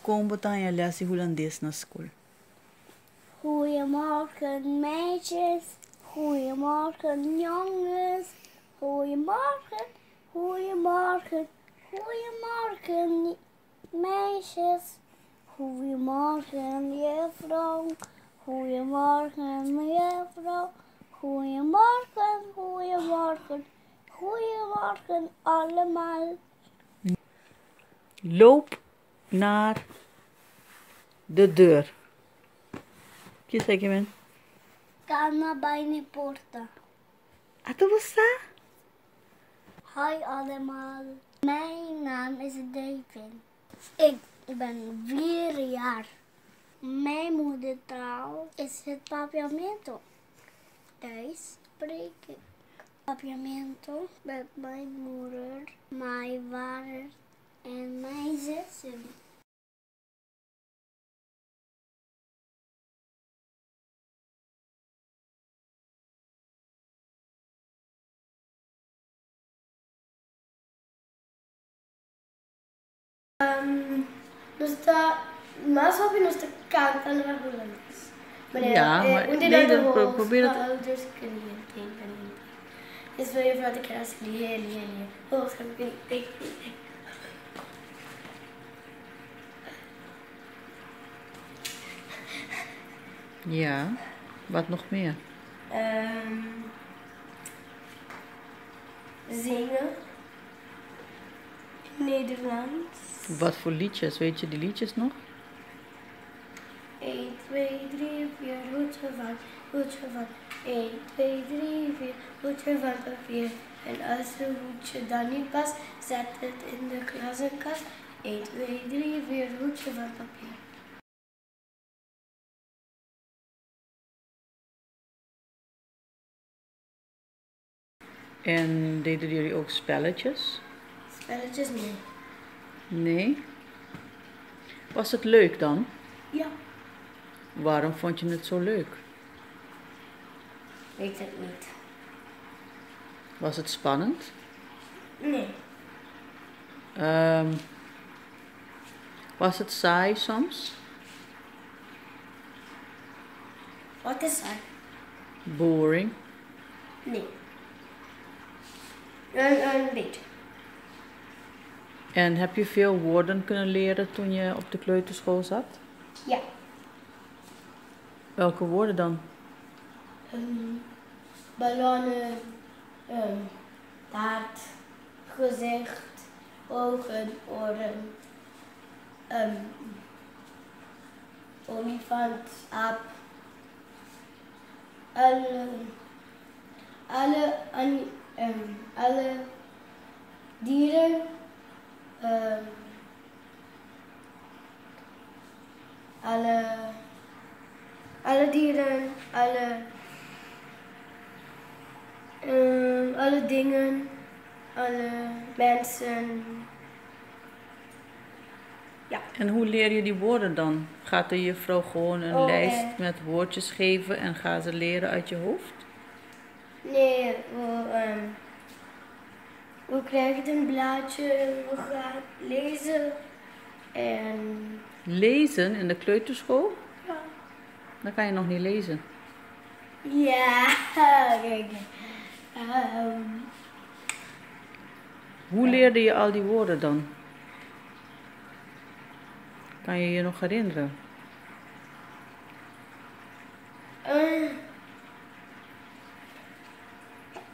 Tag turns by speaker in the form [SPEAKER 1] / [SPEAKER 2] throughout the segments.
[SPEAKER 1] Kom Betanja les Hollandees naar school.
[SPEAKER 2] Goedemorgen meisjes, goedemorgen jongens, goedemorgen, goedemorgen, goedemorgen meisjes, goedemorgen juffrouw, goedemorgen juffrouw, goedemorgen, goedemorgen, goedemorgen allemaal.
[SPEAKER 1] Loop naar de deur. ¿Qué es que ven?
[SPEAKER 2] Calma bij mi porta.
[SPEAKER 1] ¿Ato basta?
[SPEAKER 2] Hi allemaal. Mijn naam is Devin. Ik ben 4 jaar. Mijn moedertaal is het papiamento. Thuis spreek ik papiamento met mijn moeder, mijn vader en mijn zussen.
[SPEAKER 3] No está más o menos te cantan las holandés.
[SPEAKER 1] Ja, maar nee, dan probeer het.
[SPEAKER 3] Ouders kunnen je denken. Is wil je voor de klas leren. Oh, dat kan ik.
[SPEAKER 1] Ja, wat nog meer?
[SPEAKER 3] Zingen. Nederlands.
[SPEAKER 1] Wat voor liedjes? Weet je die liedjes nog?
[SPEAKER 3] 1, 2, 3, 4, hoedje van, hoedje van. 1, 2, 3, 4, hoedje van papier. En als het hoedje dan niet past, zet het in de klassenkast. 1, 2, 3, 4, hoedje van papier.
[SPEAKER 1] En deden jullie ook spelletjes?
[SPEAKER 3] Spelletjes nee.
[SPEAKER 1] Nee? Was het leuk dan?
[SPEAKER 3] Ja.
[SPEAKER 1] Waarom vond je het zo leuk?
[SPEAKER 3] Weet het niet.
[SPEAKER 1] Was het spannend?
[SPEAKER 3] Nee.
[SPEAKER 1] Was het saai soms?
[SPEAKER 3] Wat is er?
[SPEAKER 1] Boring?
[SPEAKER 3] Nee. Een beetje.
[SPEAKER 1] En heb je veel woorden kunnen leren toen je op de kleuterschool zat?
[SPEAKER 3] Ja.
[SPEAKER 1] Welke woorden dan?
[SPEAKER 3] Ballonnen, taart, gezicht, ogen, oren, olifant, aap, alle dieren, alle dieren, alle dingen, alle mensen. Ja.
[SPEAKER 1] En hoe leer je die woorden dan? Gaat de juffrouw gewoon een lijst met woordjes geven en gaan ze leren uit je hoofd?
[SPEAKER 3] Nee, we krijgen een blaadje, we gaan lezen en...
[SPEAKER 1] Lezen in de kleuterschool?
[SPEAKER 3] Ja.
[SPEAKER 1] Dan kan je nog niet lezen.
[SPEAKER 3] Ja, kijk.
[SPEAKER 1] Hoe leerde je al die woorden dan? Kan je je nog herinneren?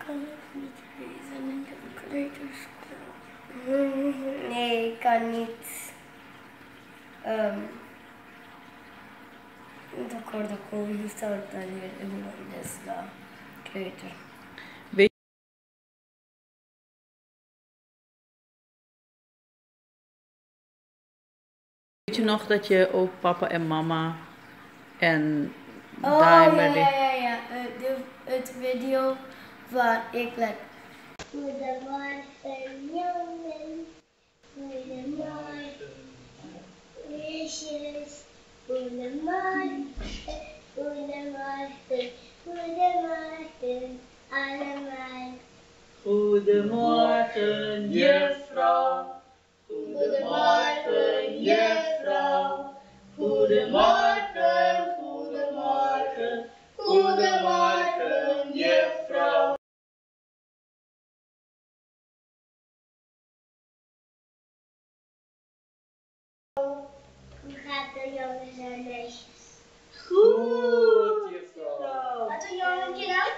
[SPEAKER 3] Kan ik niet lezen in de kleuterschool? Nee, ik kan niet. De acordo com o restaurante da kleuter.
[SPEAKER 1] Weet je nog dat je ook papa en mama en
[SPEAKER 3] Ja.
[SPEAKER 1] Dimer...
[SPEAKER 3] Het video waar ik like.
[SPEAKER 2] Goedemorgen jongen, goedemorgen meisjes, goedemorgen, goedemorgen, goedemorgen allemaal.
[SPEAKER 1] Goedemorgen juffrouw.
[SPEAKER 2] Goedemorgen juffrouw.
[SPEAKER 1] Goedemorgen, goedemorgen, goedemorgen, juffrouw.
[SPEAKER 2] Hoe gaat de jongens en meisjes?
[SPEAKER 1] Goed, juffrouw.
[SPEAKER 2] Wat een jongetje dan?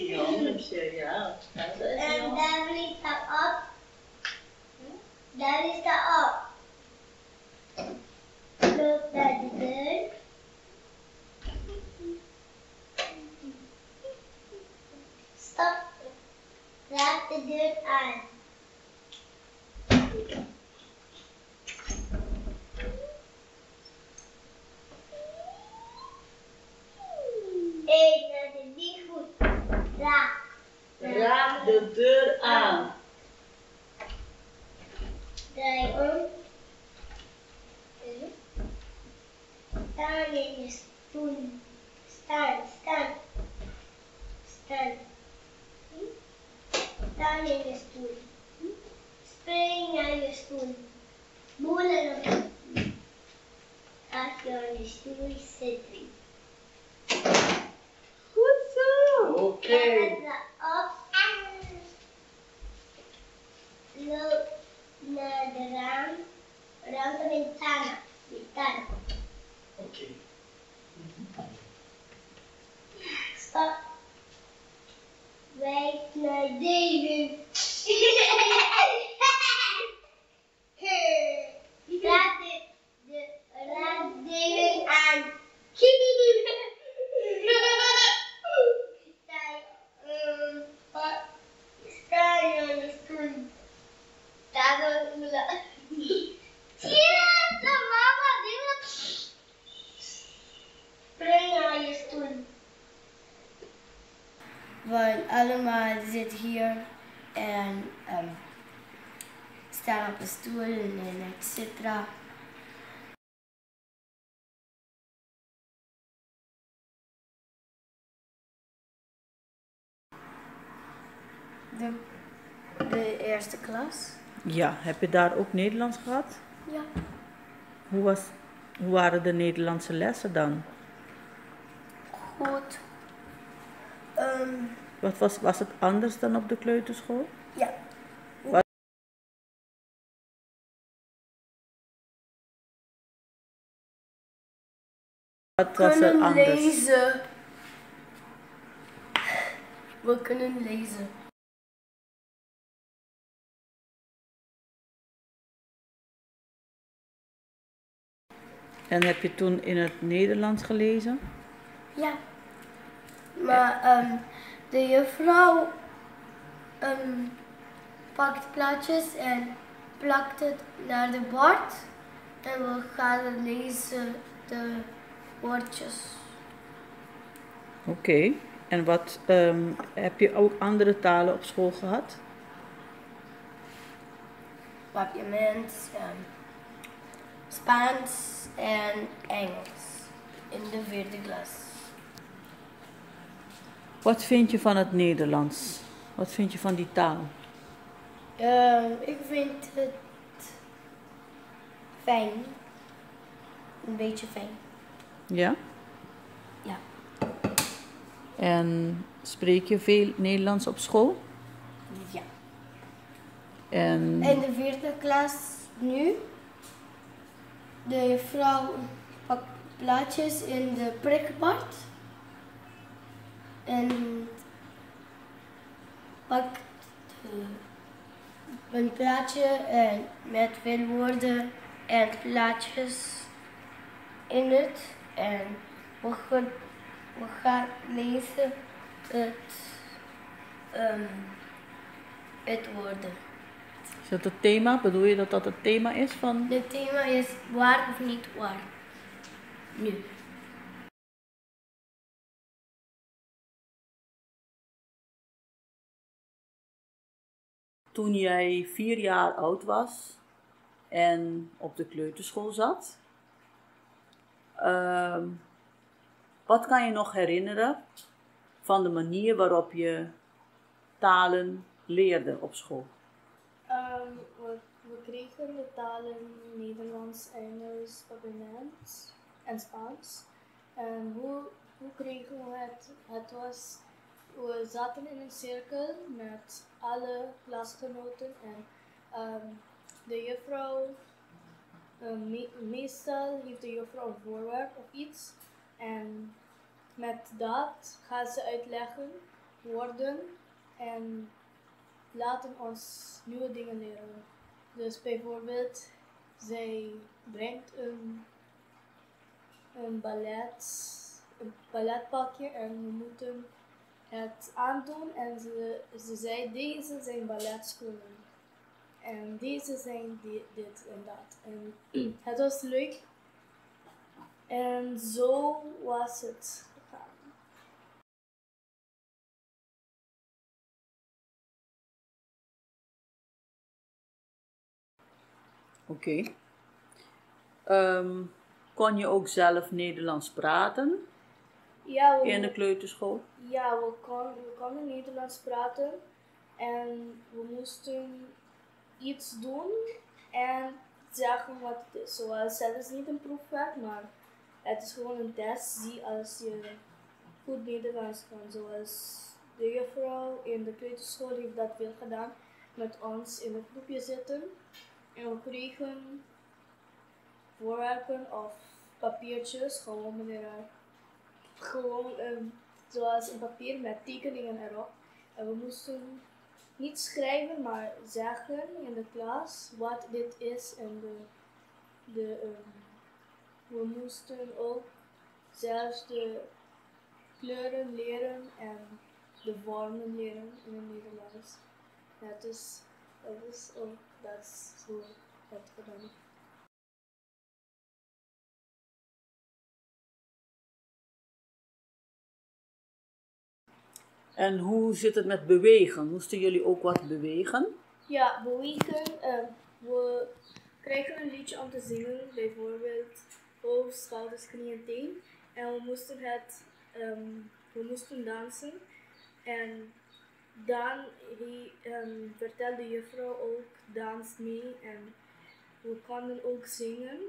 [SPEAKER 1] Jongetje, ja.
[SPEAKER 2] En daar ligt dat op. Daar is dat op. Loop naar de deur. Stop. Raak de deur aan. Eén, dat is niet goed. Raak.
[SPEAKER 1] Raak de deur aan.
[SPEAKER 2] Draai om. Staan in je stoel. Staan. Staan in je stoel. Spring naar je stoel. Boelen op je stoel. Als je aan je stoel zit.
[SPEAKER 1] Goed zo. Oké.
[SPEAKER 2] Zet op. Loop naar de raam. Raam de ventana. Ventana.
[SPEAKER 1] Oké.
[SPEAKER 2] Stop. Wijs naar David. Raad David aan. Sta je aan je stoel. Sta dan stoelen. Zie je dat, mama? David. Spring naar je stoel.
[SPEAKER 3] We allemaal zitten hier en staan op de stoel en et cetera. De eerste klas.
[SPEAKER 1] Ja, heb je daar ook Nederlands gehad?
[SPEAKER 3] Ja.
[SPEAKER 1] Hoe waren de Nederlandse lessen dan?
[SPEAKER 3] Goed.
[SPEAKER 1] Was het anders dan op de kleuterschool?
[SPEAKER 3] Ja.
[SPEAKER 1] Wat was er
[SPEAKER 3] Kunnen
[SPEAKER 1] anders?
[SPEAKER 3] lezen. We kunnen lezen.
[SPEAKER 1] En heb je toen in het Nederlands gelezen?
[SPEAKER 3] Ja. Maar de juffrouw pakt plaatjes en plakt het naar de bord. En we gaan lezen de woordjes.
[SPEAKER 1] Oké. En wat heb je ook andere talen op school gehad?
[SPEAKER 3] Papiaments, Spaans en Engels in de 4e klas.
[SPEAKER 1] Wat vind je van het Nederlands? Wat vind je van die taal?
[SPEAKER 3] Ik vind het fijn. Een beetje fijn.
[SPEAKER 1] Ja?
[SPEAKER 3] Ja.
[SPEAKER 1] En spreek je veel Nederlands op school?
[SPEAKER 3] Ja.
[SPEAKER 1] En
[SPEAKER 3] In de 4e klas nu. De juffrouw pakt plaatjes in de prikbord. En pakt een plaatje en met veel woorden en plaatjes in het. En we gaan lezen het woorden.
[SPEAKER 1] is dat het thema? Bedoel je dat dat het thema is van?
[SPEAKER 3] Het thema is waar of niet waar. Nu.
[SPEAKER 1] Toen jij 4 jaar oud was en op de kleuterschool zat, wat kan je nog herinneren van de manier waarop je talen leerde op school?
[SPEAKER 3] We
[SPEAKER 4] kregen de talen Nederlands, Engels, Papiaments en Spaans. En hoe kregen we het? Het was, we zaten in een cirkel met alle klasgenoten en de juffrouw, meestal heeft de juffrouw een voorwerp of iets. En met dat gaat ze uitleggen, woorden en laten ons nieuwe dingen leren. Dus bijvoorbeeld, zij brengt een balletpakje en we moeten het aandoen en ze zei deze zijn balletschoenen en deze zijn dit en dat. En het was leuk en zo was het gegaan.
[SPEAKER 1] Oké. Kon je ook zelf Nederlands praten
[SPEAKER 4] Ja,
[SPEAKER 1] in de kleuterschool?
[SPEAKER 4] Ja, we konden Nederlands praten en we moesten iets doen en zeggen wat het is. Zoals, het is niet een proefwerk, maar het is gewoon een test. Zie als je goed Nederlands kan. Zoals de juffrouw in de kleuterschool heeft dat veel gedaan. Met ons in een groepje zitten. En we kregen voorwerpen of papiertjes, gewoon zoals een papier met tekeningen erop. En we moesten niet schrijven, maar zeggen in de klas wat dit is. En we moesten ook zelfs de kleuren leren en de vormen leren in het Nederlands. Dat is hoe het gedaan.
[SPEAKER 1] En hoe zit het met bewegen? Moesten jullie ook wat bewegen?
[SPEAKER 4] Ja, bewegen. We kregen een liedje om te zingen, bijvoorbeeld hoofd, schouders, knieën, teen. En we moesten dansen. En dan vertelde de juffrouw ook dans mee en we konden ook zingen.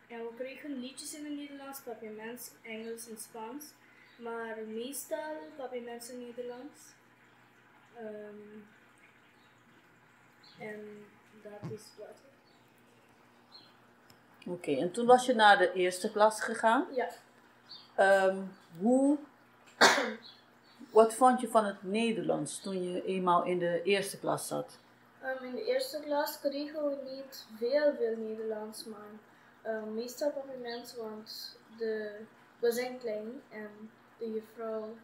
[SPEAKER 4] En we kregen liedjes in het Nederlands, Papiaments, Engels en Spaans. Maar meestal Papiaments in Nederlands. En dat is wat.
[SPEAKER 1] Oké, en toen was je naar de eerste klas gegaan.
[SPEAKER 4] Ja.
[SPEAKER 1] Wat vond je van het Nederlands toen je eenmaal in de eerste klas zat?
[SPEAKER 4] In de eerste klas kregen we niet veel Nederlands, maar meestal Papiaments, want we zijn klein en de juffrouw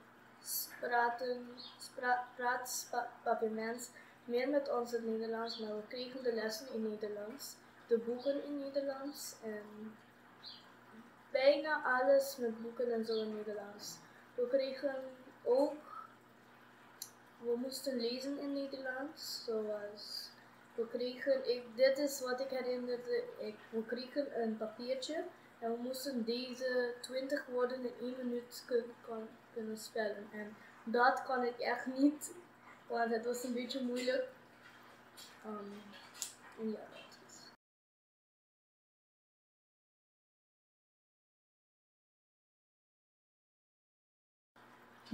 [SPEAKER 4] praat Papiaments meer met ons in Nederlands, maar we kregen de lessen in Nederlands, de boeken in Nederlands en bijna alles met boeken en zo in Nederlands. We kregen ook, we moesten lezen in Nederlands, zoals we kregen, dit is wat ik herinnerde, we kregen een papiertje en we moesten deze 20 woorden in 1 minuut kunnen spellen. En dat kan ik echt niet, want het was een beetje moeilijk. Ja, dat is.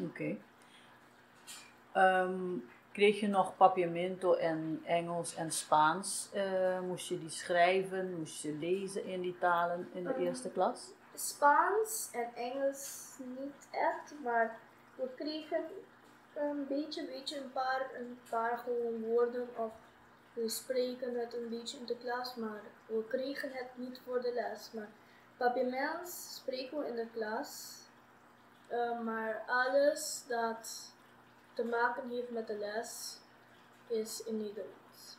[SPEAKER 1] Oké. Kreeg je nog Papiamento en Engels en Spaans? Moest je die schrijven? Moest je lezen in die talen in de eerste klas?
[SPEAKER 4] Spaans en Engels niet echt, maar we kregen een beetje een paar gewoon woorden of we spreken het een beetje in de klas, maar we kregen het niet voor de les. Maar Papiaments spreken we in de klas, maar alles dat te maken heeft met de les is in Nederlands.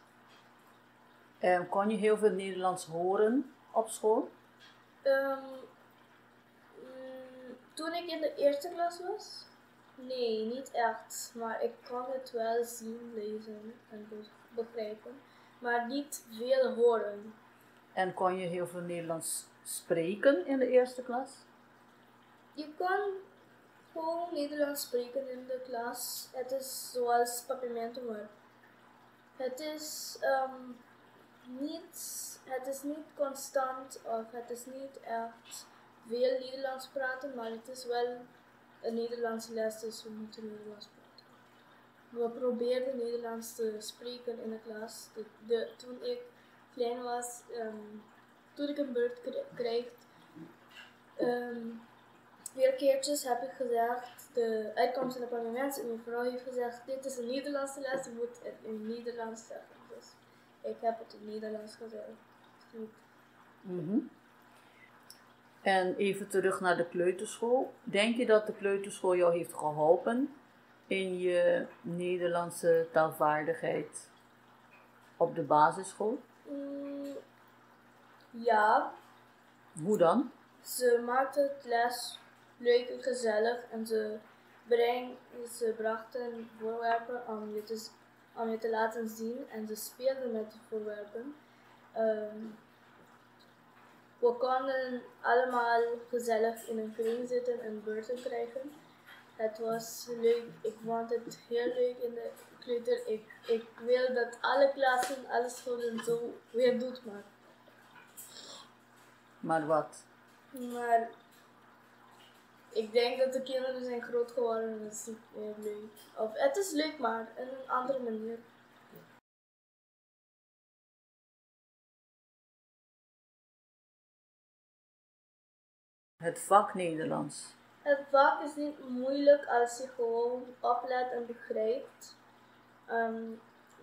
[SPEAKER 1] Kon je heel veel Nederlands horen op school?
[SPEAKER 4] Toen ik in de eerste klas was? Nee, niet echt. Maar ik kon het wel zien, lezen en begrijpen. Maar niet veel horen.
[SPEAKER 1] En kon je heel veel Nederlands spreken in de eerste klas?
[SPEAKER 4] Je kan gewoon Nederlands spreken in de klas. Het is zoals Papiamento, maar het is het is niet constant of het is niet echt veel Nederlands praten, maar het is wel een Nederlandse les, dus we moeten Nederlands praten. We probeerden Nederlands te spreken in de klas. Toen ik klein was, toen ik een beurt kreeg, weer keertjes heb ik gezegd, de uitkomst in het parlement, en mevrouw heeft gezegd, dit is een Nederlandse les, je moet het in Nederlands zeggen. Dus ik heb het in Nederlands gezegd.
[SPEAKER 1] En even terug naar de kleuterschool. Denk je dat de kleuterschool jou heeft geholpen in je Nederlandse taalvaardigheid op de basisschool?
[SPEAKER 4] Ja.
[SPEAKER 1] Hoe dan?
[SPEAKER 4] Ze maakte het les leuk en gezellig en ze brachten voorwerpen om je te laten zien en ze speelden met de voorwerpen. We konden allemaal gezellig in een kring zitten en beurten krijgen. Het was leuk, ik vond het heel leuk in de kleuter. Ik wil dat alle klassen, alle scholen zo weer doen,
[SPEAKER 1] Maar wat?
[SPEAKER 4] Maar ik denk dat de kinderen zijn groot geworden en dat is niet meer leuk. Of het is leuk, maar in een andere manier.
[SPEAKER 1] Het vak Nederlands.
[SPEAKER 4] Het vak is niet moeilijk als je gewoon oplet en begrijpt.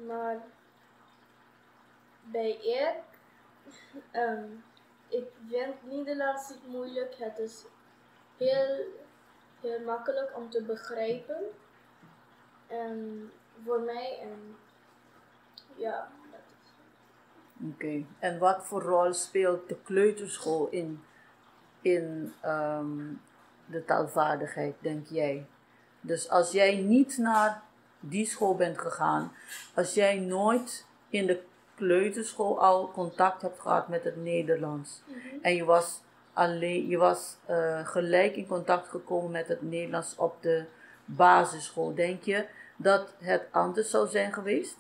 [SPEAKER 4] Maar bij ik vind Nederlands niet moeilijk. Het is heel makkelijk om te begrijpen. En voor mij, en ja, dat is.
[SPEAKER 1] Oké. En wat voor rol speelt de kleuterschool in de taalvaardigheid, denk jij? Dus als jij niet naar die school bent gegaan, als jij nooit in de kleuterschool al contact hebt gehad met het Nederlands en je was gelijk in contact gekomen met het Nederlands op de basisschool, denk je dat het anders zou zijn geweest?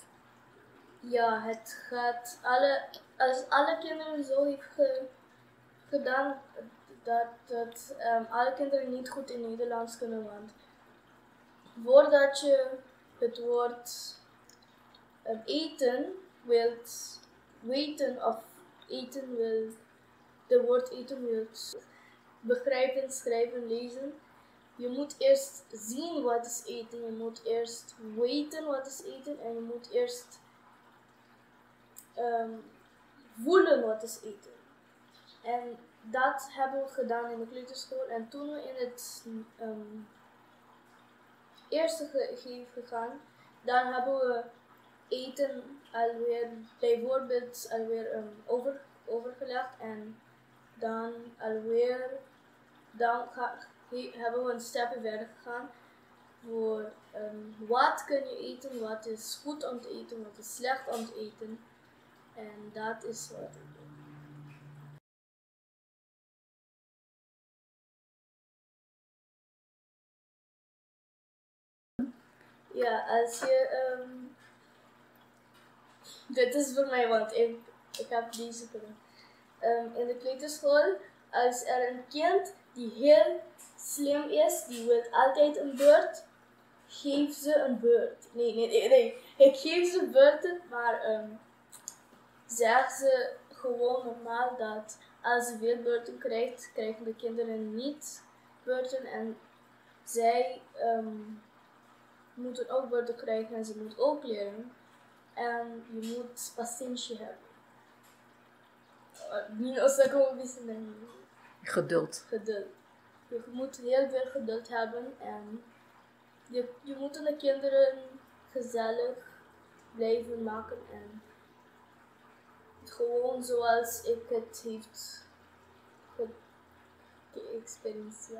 [SPEAKER 4] Ja, het gaat als alle kinderen zo heeft gedaan dat alle kinderen niet goed in Nederlands kunnen, want voordat je het woord eten wilt weten of de woord eten wilt begrijpen, schrijven, lezen, je moet eerst zien wat is eten, je moet eerst weten wat is eten en je moet eerst voelen wat is eten. En dat hebben we gedaan in de kleuterschool. En toen we in het eerste gegeven gegaan, dan hebben we eten alweer bijvoorbeeld overgelegd en dan hebben we een stapje verder gegaan voor wat kun je eten, wat is goed om te eten, wat is slecht om te eten. En dat is wat ik doe. Ja, als je dit is voor mij, want ik heb deze gedaan. In de kleuterschool, als er een kind die heel slim is, die wil altijd een beurt, geef ze een beurt. Nee. Ik geef ze beurten, maar zeg ze gewoon normaal dat als ze veel beurten krijgt, krijgen de kinderen niet beurten en zij moeten ook beurten krijgen en ze moeten ook leren. En je moet patiëntie hebben.
[SPEAKER 1] Geduld.
[SPEAKER 4] Geduld. Je moet heel veel geduld hebben en je moet de kinderen gezellig blijven maken en gewoon zoals ik het heeft geëxperienced.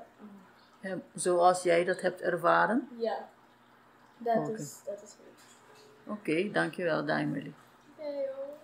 [SPEAKER 1] Ja, zoals jij dat hebt ervaren?
[SPEAKER 4] Ja, dat
[SPEAKER 1] Oké.
[SPEAKER 4] is goed.
[SPEAKER 1] Oké, dankjewel, Daimeli.
[SPEAKER 4] Ja, joh.